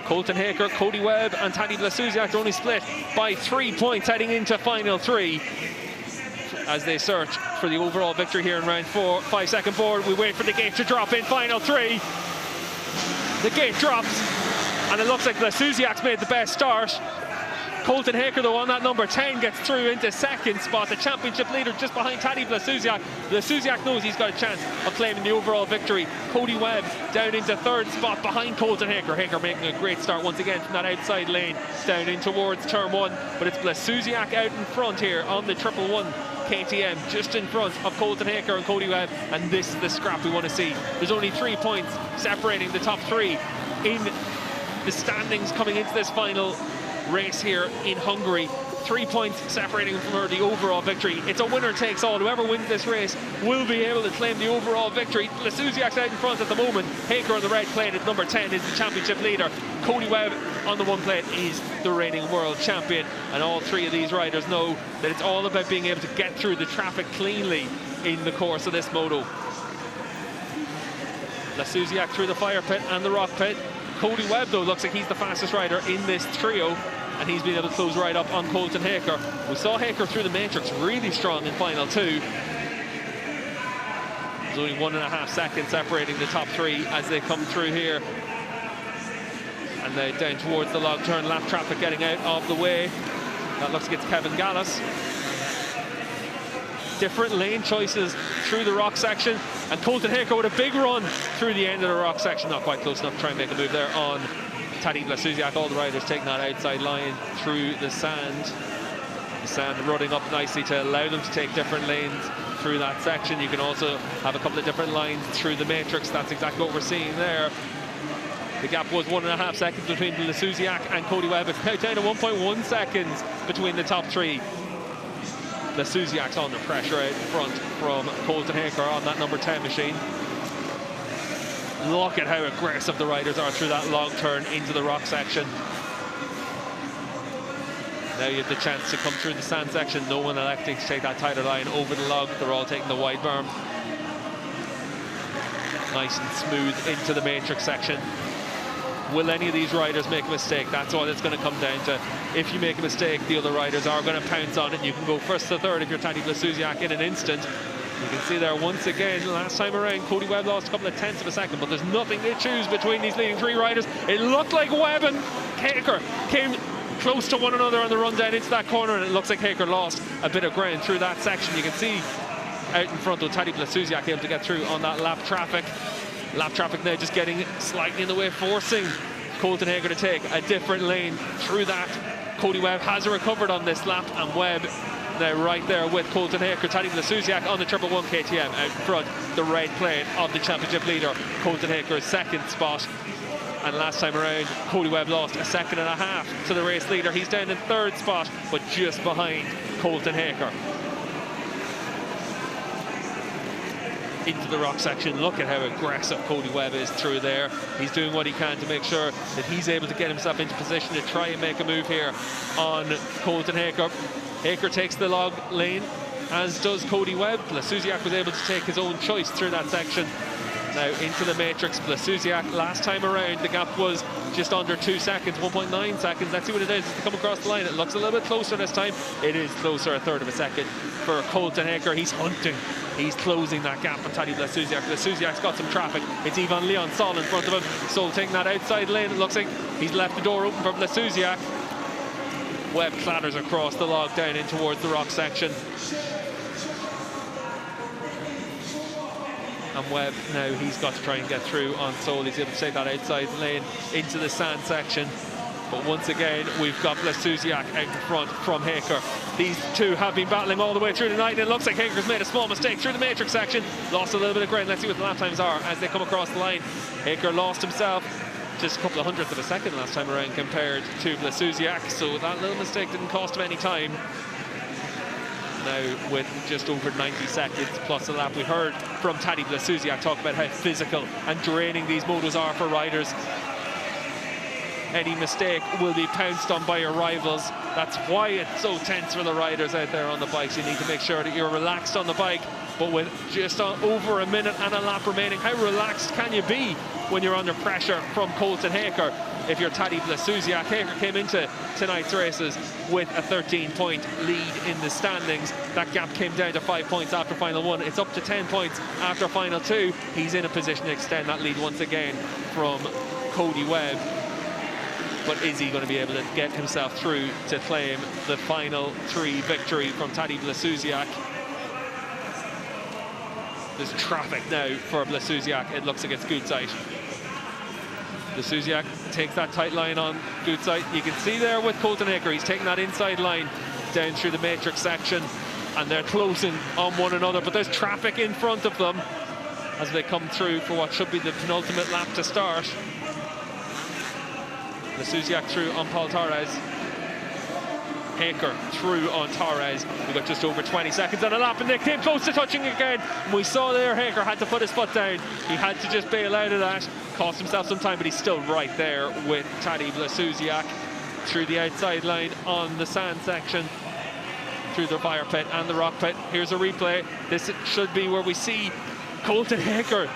Colton Haker, Cody Webb and Tadej Blasuziak are only split by 3 points heading into final 3 as they search for the overall victory here in round 4. 5 second board, we wait for the gate to drop in final 3. The gate drops and it looks like Blasuziak's made the best start. Colton Haker, though, on that number 10, gets through into second spot. The championship leader just behind Tadej Blasuziak. Blasuziak knows he's got a chance of claiming the overall victory. Cody Webb down into third spot behind Colton Haker. Haker making a great start once again from that outside lane down in towards turn 1. But it's Blasuziak out in front here on the 111 KTM, just in front of Colton Haker and Cody Webb. And this is the scrap we want to see. There's only 3 points separating the top 3 in the standings coming into this final race here in Hungary. 3 points separating from the overall victory. It's a winner takes all. Whoever wins this race will be able to claim the overall victory. Blasuziak's out in front at the moment. Haker on the red plate at number 10 is the championship leader. Cody Webb on the 1 plate is the reigning world champion. And all 3 of these riders know that it's all about being able to get through the traffic cleanly in the course of this moto. Blasuziak through the fire pit and the rock pit. Cody Webb, though, looks like he's the fastest rider in this trio, and he's been able to close right up on Colton Haker. We saw Haker through the matrix really strong in final 2. There's only 1.5 seconds separating the top 3 as they come through here. And they're down towards the log turn, lap traffic getting out of the way. That looks like it's Kevin Gallas. Different lane choices through the rock section, and Colton Haker with a big run through the end of the rock section. Not quite close enough to try and make a move there on Tadej Blasuziak. All the riders taking that outside line through the sand. The sand running up nicely to allow them to take different lanes through that section. You can also have a couple of different lines through the matrix. That's exactly what we're seeing there. The gap was 1.5 seconds between Blasuziak and Cody Webb. It's now down to 1.1 seconds between the top 3. Blasuziak's under pressure out in front from Colton Haker on that number 10 machine. Look at how aggressive the riders are through that long turn into the rock section. Now you have the chance to come through the sand section. No one electing to take that tighter line over the log. They're all taking the wide berm. Nice and smooth into the matrix section. Will any of these riders make a mistake? That's all it's going to come down to. If you make a mistake, the other riders are going to pounce on it. You can go first to third if you're Tadej Blasuziak in an instant. You can see there once again, last time around, Cody Webb lost a couple of tenths of a second, but there's nothing to choose between these leading 3 riders. It looked like Webb and Haker came close to one another on the run down into that corner, and it looks like Haker lost a bit of ground through that section. You can see out in front, though, Tadej Blasuziak able to get through on that lap traffic. Lap traffic now just getting slightly in the way, forcing Colton Haker to take a different lane through that. Cody Webb has recovered on this lap, and Webb now right there with Colton Haker. Tadej Blasuziak on the 111 KTM out in front, the red plate of the championship leader. Colton Haker's second spot. And last time around, Cody Webb lost 1.5 seconds to the race leader. He's down in third spot, but just behind Colton Haker. Into the rock section. Look at how aggressive Cody Webb is through there. He's doing what he can to make sure that he's able to get himself into position to try and make a move here on Colton Haker. Haker takes the log lane, as does Cody Webb. Blasuziak was able to take his own choice through that section. Now into the matrix. Blasuziak, last time around, the gap was just under 2 seconds, 1.9 seconds. Let's see what it is to come across the line. It looks a little bit closer this time. It is closer, 1/3 of a second for Colton Haker. He's hunting. He's closing that gap on Tadej Blasuziak. Blasuziak's got some traffic. It's Ivan Leon Sol in front of him. Sol taking that outside lane. It looks like he's left the door open for Blasuziak. Webb clatters across the log down in towards the rock section. And Webb now, he's got to try and get through on Sol. He's able to take that outside lane into the sand section. But once again, we've got Blasuziak out in front from Haker. These two have been battling all the way through the night, and it looks like Haker's made a small mistake through the matrix section. Lost a little bit of ground. Let's see what the lap times are as they come across the line. Haker lost himself just a couple of hundredths of a second last time around compared to Blasuziak, so that little mistake didn't cost him any time. Now with just over 90 seconds plus a lap, we heard from Tadej Blasuziak talk about how physical and draining these motos are for riders. Any mistake will be pounced on by your rivals. That's why it's so tense for the riders out there on the bikes. You need to make sure that you're relaxed on the bike, but with just over a minute and a lap remaining, how relaxed can you be when you're under pressure from Colton Haker? if you're Tadej Blasuziak. Haker came into tonight's races with a 13-point lead in the standings. That gap came down to 5 points after final 1. It's up to 10 points after final 2. He's in a position to extend that lead once again from Cody Webb. But is he going to be able to get himself through to claim the final 3 victory from Tadej Blasuziak? There's traffic now for Blasuziak. It looks like it's Goodsite. Blasuziak takes that tight line on Goodsite. You can see there with Colton Haker, he's taking that inside line down through the matrix section, and they're closing on one another, but there's traffic in front of them as they come through for what should be the penultimate lap to start. Blasuziak through on Paul Torres. Haker through on Torres. We've got just over 20 seconds on a lap, and they came close to touching again. We saw there Haker had to put his foot down. He had to just bail out of that. Cost himself some time, but he's still right there with Tadej Blasuziak through the outside line on the sand section, through the fire pit and the rock pit. Here's a replay. This should be where we see Colton Haker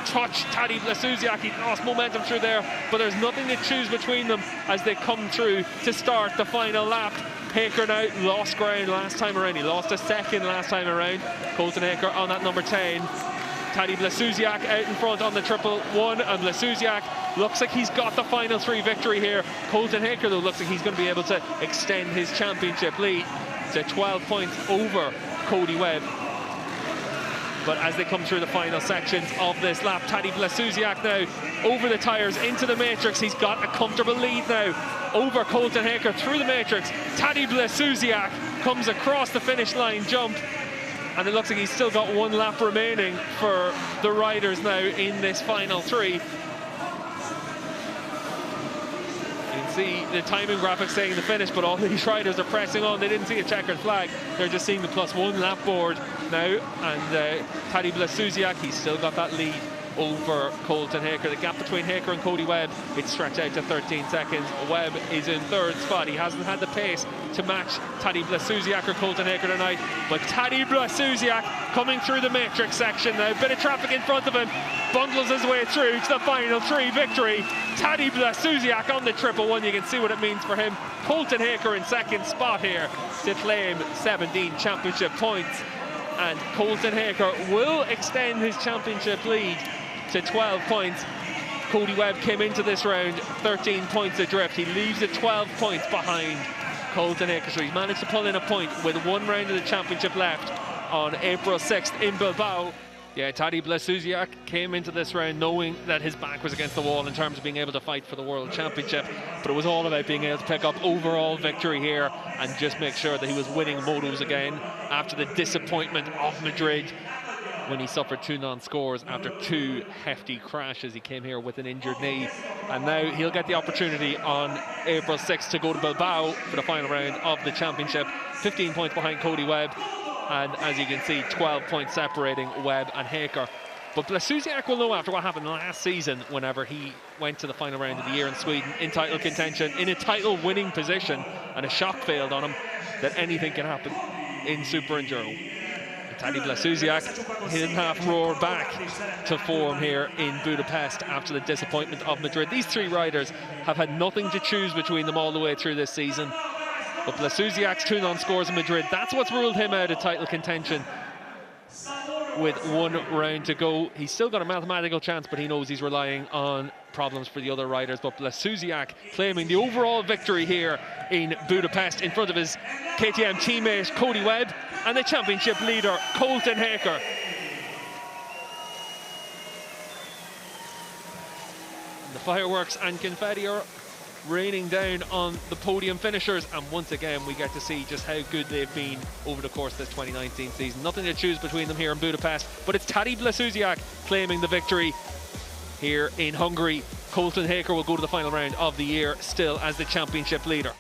touch Tadej Blasuziak. He lost momentum through there, but there's nothing to choose between them as they come through to start the final lap. Haker now lost ground last time around. He lost a second last time around. Colton Haker on that number 10. Tadej Blasuziak out in front on the 111, and Blasuziak looks like he's got the final 3 victory here. Colton Haker, though, looks like he's going to be able to extend his championship lead to 12 points over Cody Webb. But as they come through the final sections of this lap, Tadej Blasuziak now over the tyres into the matrix. He's got a comfortable lead now over Colton Haker through the matrix. Tadej Blasuziak comes across the finish line jump, and it looks like he's still got 1 lap remaining for the riders now in this final 3. See the timing graphic saying the finish, but all these riders are pressing on. They didn't see a checkered flag. They're just seeing the +1 lap board now, and Tadej Blasuziak, he's still got that lead over Colton Haker. The gap between Haker and Cody Webb, it's stretched out to 13 seconds. Webb is in 3rd spot. He hasn't had the pace to match Tadej Blasuziak or Colton Haker tonight, but Tadej Blasuziak coming through the matrix section now. Bit of traffic in front of him, bundles his way through to the final 3 victory. Tadej Blasuziak on the 111. You can see what it means for him. Colton Haker in 2nd spot here to claim 17 championship points, and Colton Haker will extend his championship lead to 12 points. Cody Webb came into this round 13 points adrift. He leaves at 12 points behind Colton Haker, so he's managed to pull in a point with 1 round of the championship left on April 6th in Bilbao. Yeah, Tadej Blasuziak came into this round knowing that his back was against the wall in terms of being able to fight for the World Championship, but it was all about being able to pick up overall victory here and just make sure that he was winning motos again after the disappointment of Madrid when he suffered 2 non-scores after 2 hefty crashes. He came here with an injured knee, and now he'll get the opportunity on April 6th to go to Bilbao for the final round of the championship. 15 points behind Cody Webb, and as you can see, 12 points separating Webb and Haker. But Blasuziak will know after what happened last season, whenever he went to the final round of the year in Sweden in title contention, in a title winning position, and a shot failed on him, that anything can happen in SuperEnduro. Tadej Blasuziak, he didn't have to roar back to form here in Budapest after the disappointment of Madrid. These 3 riders have had nothing to choose between them all the way through this season. But Blasuziak's 2 non-scores in Madrid, that's what's ruled him out of title contention. With 1 round to go, he's still got a mathematical chance, but he knows he's relying on problems for the other riders. But Blasuziak claiming the overall victory here in Budapest in front of his KTM teammate Cody Webb and the championship leader Colton Haker. The fireworks and confetti are raining down on the podium finishers, and once again we get to see just how good they've been over the course of this 2019 season. Nothing to choose between them here in Budapest, but it's Tadej Blasuziak claiming the victory here in Hungary. Colton Haker will go to the final round of the year still as the championship leader.